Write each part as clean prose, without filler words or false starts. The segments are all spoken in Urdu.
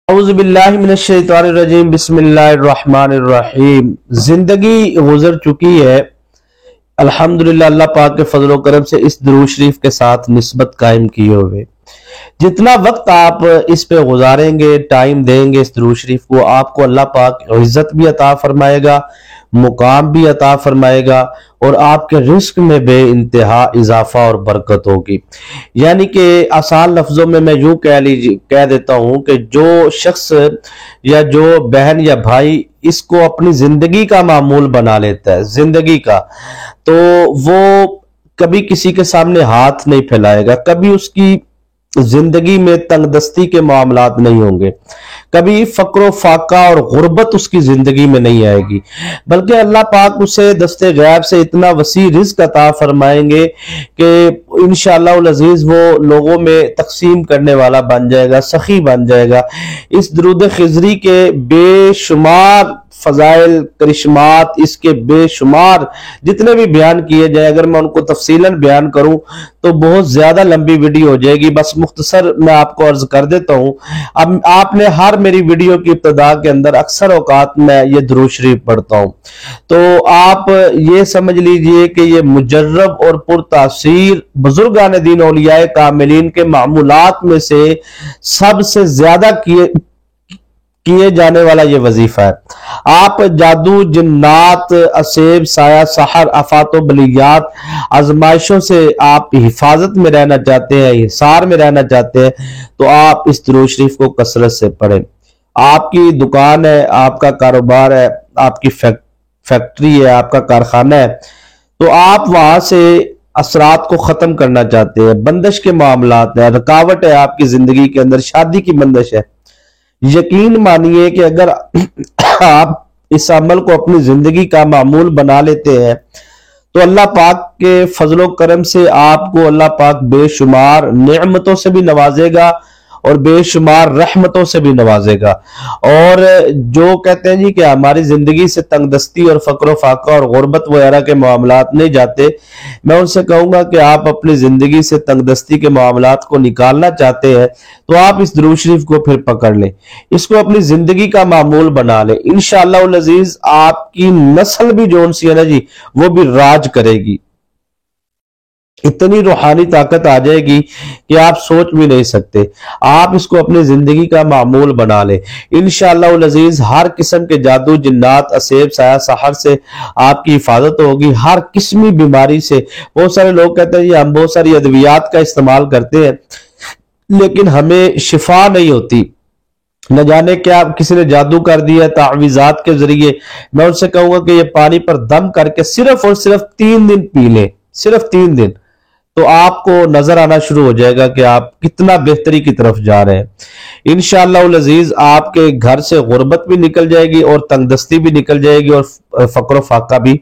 اعوذ باللہ من الشیطان الرجیم بسم اللہ الرحمن الرحیم۔ زندگی گزر چکی ہے، الحمدللہ اللہ پاک کے فضل و کرم سے اس درود شریف کے ساتھ نسبت قائم کیے ہوئے۔ جتنا وقت آپ اس پہ گزاریں گے، ٹائم دیں گے اس درود شریف کو، آپ کو اللہ پاک عزت بھی عطا فرمائے گا، مقام بھی عطا فرمائے گا، اور آپ کے رزق میں بے انتہا اضافہ اور برکت ہوگی۔ یعنی کہ آسان لفظوں میں یوں کہہ دیتا ہوں کہ جو شخص یا جو بہن یا بھائی اس کو اپنی زندگی کا معمول بنا لیتا ہے، زندگی کا، تو وہ کبھی کسی کے سامنے ہاتھ نہیں پھیلائے گا، کبھی اس کی زندگی میں تنگ دستی کے معاملات نہیں ہوں گے، کبھی فقر و فاقہ اور غربت اس کی زندگی میں نہیں آئے گی، بلکہ اللہ پاک اسے دست غیب سے اتنا وسیع رزق عطا فرمائیں گے کہ انشاءاللہ العزیز وہ لوگوں میں تقسیم کرنے والا بن جائے گا، سخی بن جائے گا۔ اس درود خضری کے بے شمار فضائل، کرشمات، اس کے بے شمار جتنے بھی بیان کیے جائے، اگر میں ان کو تفصیلاً بیان کروں تو بہت زیادہ لمبی ویڈیو ہو جائے گی، بس مختصر میں آپ کو عرض کر دیتا ہوں۔ اب آپ نے ہر میری ویڈیو کی ابتدا کے اندر اکثر اوقات میں یہ درود شریف پڑھتا ہوں، تو آپ یہ سمجھ لیجئے کہ یہ مجرب اور پرتاثیر بزرگان دین اولیاء کاملین کے معمولات میں سے سب سے زیادہ کیے جانے والا یہ وظیفہ ہے۔ آپ جادو، جنات، اسیب، سایہ، سحر، آفات و بلیات، آزمائشوں سے آپ حفاظت میں رہنا چاہتے ہیں، حصار میں رہنا چاہتے ہیں، تو آپ اس درود شریف کو کثرت سے پڑھیں۔ آپ کی دکان ہے، آپ کا کاروبار ہے، آپ کی فیکٹری ہے، آپ کا کارخانہ ہے، تو آپ وہاں سے اثرات کو ختم کرنا چاہتے ہیں، بندش کے معاملات ہیں، رکاوٹ ہے آپ کی زندگی کے اندر، شادی کی بندش ہے، یقین مانیے کہ اگر آپ اس عمل کو اپنی زندگی کا معمول بنا لیتے ہیں تو اللہ پاک کے فضل و کرم سے آپ کو اللہ پاک بے شمار نعمتوں سے بھی نوازے گا اور بے شمار رحمتوں سے بھی نوازے گا۔ اور جو کہتے ہیں جی کہ ہماری زندگی سے تنگ دستی اور فقر و فاقہ اور غربت وغیرہ کے معاملات نہیں جاتے، میں ان سے کہوں گا کہ آپ اپنی زندگی سے تنگ دستی کے معاملات کو نکالنا چاہتے ہیں تو آپ اس درود شریف کو پھر پکڑ لیں، اس کو اپنی زندگی کا معمول بنا لیں، انشاءاللہ العزیز آپ کی نسل بھی جو سی ہے نا جی وہ بھی راج کرے گی، اتنی روحانی طاقت آ جائے گی کہ آپ سوچ بھی نہیں سکتے۔ آپ اس کو اپنی زندگی کا معمول بنا لیں، انشاءاللہ العزیز ہر قسم کے جادو، جنات، اسیب، سایہ، سحر سے آپ کی حفاظت ہوگی، ہر قسمی بیماری سے۔ بہت سارے لوگ کہتے ہیں ہم بہت ساری ادویات کا استعمال کرتے ہیں لیکن ہمیں شفا نہیں ہوتی، نہ جانے کیا کسی نے جادو کر دیا تعویذات کے ذریعے۔ میں ان سے کہوں گا کہ یہ پانی پر دم کر کے صرف اور صرف 3 دن پی لیں، صرف 3 دن، تو آپ کو نظر آنا شروع ہو جائے گا کہ آپ کتنا بہتری کی طرف جا رہے ہیں۔ انشاءاللہ العزیز آپ کے گھر سے غربت بھی نکل جائے گی اور تنگ دستی بھی نکل جائے گی اور فقر و فاقہ بھی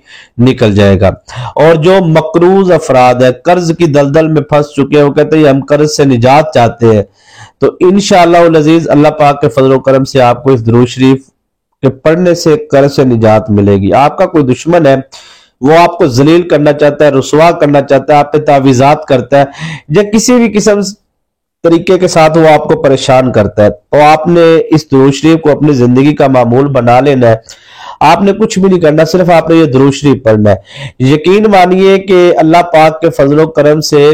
نکل جائے گا۔ اور جو مقروض افراد ہے، قرض کی دلدل میں پھنس چکے ہیں، وہ کہتے ہیں ہم قرض سے نجات چاہتے ہیں، تو انشاءاللہ العزیز اللہ پاک کے فضل و کرم سے آپ کو اس درود شریف کے پڑھنے سے قرض سے نجات ملے گی۔ آپ کا کوئی دشمن ہے، وہ آپ کو ذلیل کرنا چاہتا ہے، رسوا کرنا چاہتا ہے، آپ پہ تعویذات کرتا ہے یا کسی بھی قسم طریقے کے ساتھ وہ آپ کو پریشان کرتا ہے، تو آپ نے اس درود شریف کو اپنی زندگی کا معمول بنا لینا ہے۔ آپ نے کچھ بھی نہیں کرنا، صرف آپ نے یہ درود شریف پڑھنا ہے۔ یقین مانیے کہ اللہ پاک کے فضل و کرم سے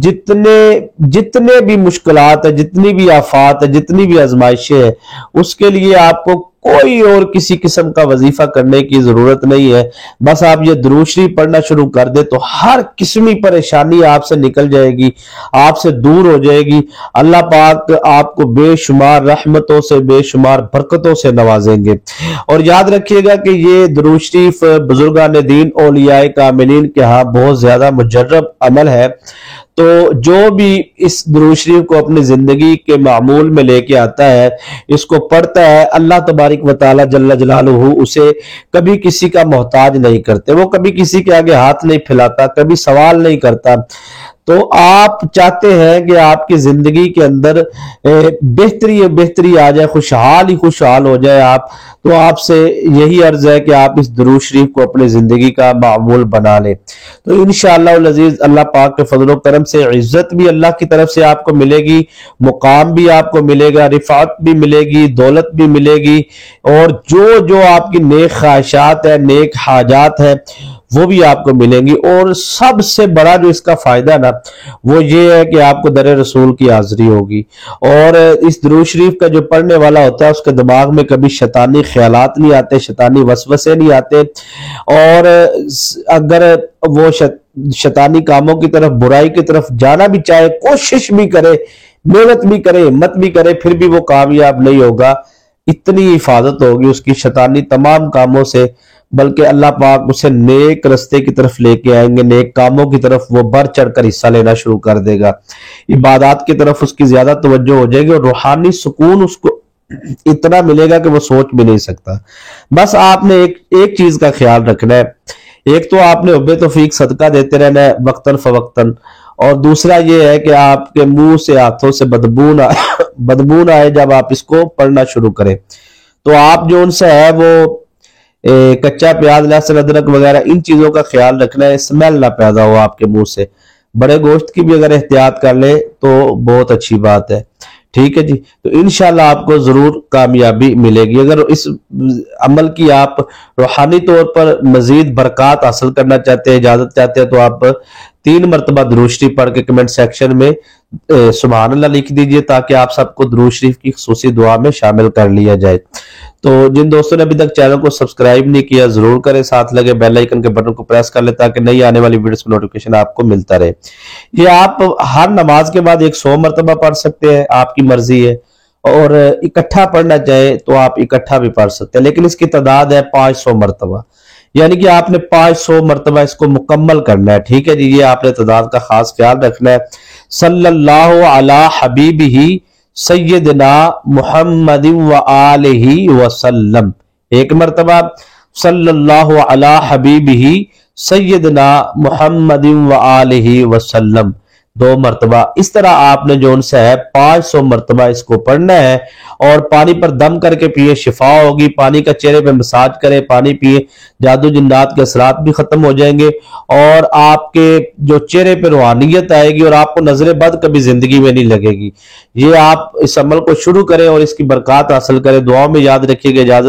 جتنے بھی مشکلات ہیں، جتنی بھی آفات ہیں، جتنی بھی آزمائشیں ہیں، اس کے لیے آپ کو کوئی اور کسی قسم کا وظیفہ کرنے کی ضرورت نہیں ہے، بس آپ یہ درود شریف پڑھنا شروع کر دیں تو ہر قسمی پریشانی آپ سے نکل جائے گی، آپ سے دور ہو جائے گی۔ اللہ پاک آپ کو بے شمار رحمتوں سے، بے شمار برکتوں سے نوازیں گے۔ اور یاد رکھیے گا کہ یہ درود شریف بزرگان دین اولیاء کاملین کے ہاں بہت زیادہ مجرب عمل ہے، تو جو بھی اس درود شریف کو اپنی زندگی کے معمول میں لے کے آتا ہے، اس کو پڑھتا ہے، اللہ تبارک و تعالی جل جلالہ اسے کبھی کسی کا محتاج نہیں کرتے، وہ کبھی کسی کے آگے ہاتھ نہیں پھیلاتا، کبھی سوال نہیں کرتا۔ تو آپ چاہتے ہیں کہ آپ کی زندگی کے اندر بہتری آ جائے، خوشحال ہی خوشحال ہو جائے آپ، تو آپ سے یہی عرض ہے کہ آپ اس درود شریف کو اپنی زندگی کا معمول بنا لیں۔ تو انشاءاللہ العزیز اللہ پاک کے فضل و کرم سے عزت بھی اللہ کی طرف سے آپ کو ملے گی، مقام بھی آپ کو ملے گا، رفعت بھی ملے گی، دولت بھی ملے گی، اور جو آپ کی نیک خواہشات ہے، نیک حاجات ہے، وہ بھی آپ کو ملیں گی۔ اور سب سے بڑا جو اس کا فائدہ نا وہ یہ ہے کہ آپ کو در رسول کی حاضری ہوگی، اور اس درود شریف کا جو پڑھنے والا ہوتا ہے اس کے دماغ میں کبھی شیطانی خیالات نہیں آتے، شیطانی وسوسے نہیں آتے، اور اگر وہ شیطانی کاموں کی طرف، برائی کی طرف جانا بھی چاہے، کوشش بھی کرے، محنت بھی کرے، ہمت بھی کرے، پھر بھی وہ کامیاب نہیں ہوگا۔ اتنی حفاظت ہوگی اس کی شیطانی تمام کاموں سے، بلکہ اللہ پاک اسے نیک رستے کی طرف لے کے آئیں گے، نیک کاموں کی طرف وہ بڑھ چڑھ کر حصہ لینا شروع کر دے گا، عبادات کی طرف اس کی زیادہ توجہ ہو جائے گی، اور روحانی سکون اس کو اتنا ملے گا کہ وہ سوچ بھی نہیں سکتا۔ بس آپ نے ایک چیز کا خیال رکھنا ہے، ایک تو آپ نے حب توفیق صدقہ دیتے رہنا ہے وقتاً فوقتاً، اور دوسرا یہ ہے کہ آپ کے منہ سے، ہاتھوں سے بدبو نہ آئے جب آپ اس کو پڑھنا شروع کریں۔ تو آپ جو ان سے ہے وہ کچا پیاز، لہسن، ادرک وغیرہ ان چیزوں کا خیال رکھنا ہے، اسمیل نہ پیدا ہو آپ کے منہ سے۔ بڑے گوشت کی بھی اگر احتیاط کر لیں تو بہت اچھی بات ہے، ٹھیک ہے جی۔ تو انشاءاللہ آپ کو ضرور کامیابی ملے گی۔ اگر اس عمل کی آپ روحانی طور پر مزید برکات حاصل کرنا چاہتے ہیں، اجازت چاہتے ہیں، تو آپ 3 مرتبہ درود شریف پڑھ کے کمنٹ سیکشن میں سبحان اللہ لکھ دیجئے، تاکہ آپ سب کو درود شریف کی خصوصی دعا میں شامل کر لیا جائے۔ تو جن دوستوں نے ابھی تک چینل کو سبسکرائب نہیں کیا ضرور کریں، ساتھ لگے بیل آئیکن کے بٹن کو پریس کر لیں تاکہ نئی آنے والی ویڈیوز کی نوٹیفیکیشن آپ کو ملتا رہے۔ یہ آپ ہر نماز کے بعد 100 مرتبہ پڑھ سکتے ہیں، آپ کی مرضی ہے، اور اکٹھا پڑھنا چاہے تو آپ اکٹھا بھی پڑھ سکتے ہیں، لیکن اس کی تعداد ہے 500 مرتبہ، یعنی کہ آپ نے 500 مرتبہ اس کو مکمل کرنا ہے، ٹھیک ہے جی۔ یہ آپ نے تعداد کا خاص خیال رکھنا ہے۔ صلی اللہ علی حبیبہ سیدنا محمد وآلہ وسلم، ایک مرتبہ صلی اللہ علی حبیبہ سیدنا محمد وآلہ وسلم، 2 مرتبہ۔ اس طرح آپ نے جو ان سے ہے 500 مرتبہ اس کو پڑھنا ہے، اور پانی پر دم کر کے پیے، شفا ہوگی۔ پانی کا چہرے پہ مساج کرے، پانی پیے، جادو جنات کے اثرات بھی ختم ہو جائیں گے، اور آپ کے جو چہرے پہ روحانیت آئے گی، اور آپ کو نظر بد کبھی زندگی میں نہیں لگے گی۔ یہ آپ اس عمل کو شروع کریں اور اس کی برکات حاصل کریں۔ دعاؤں میں یاد رکھیے گا۔ اجازت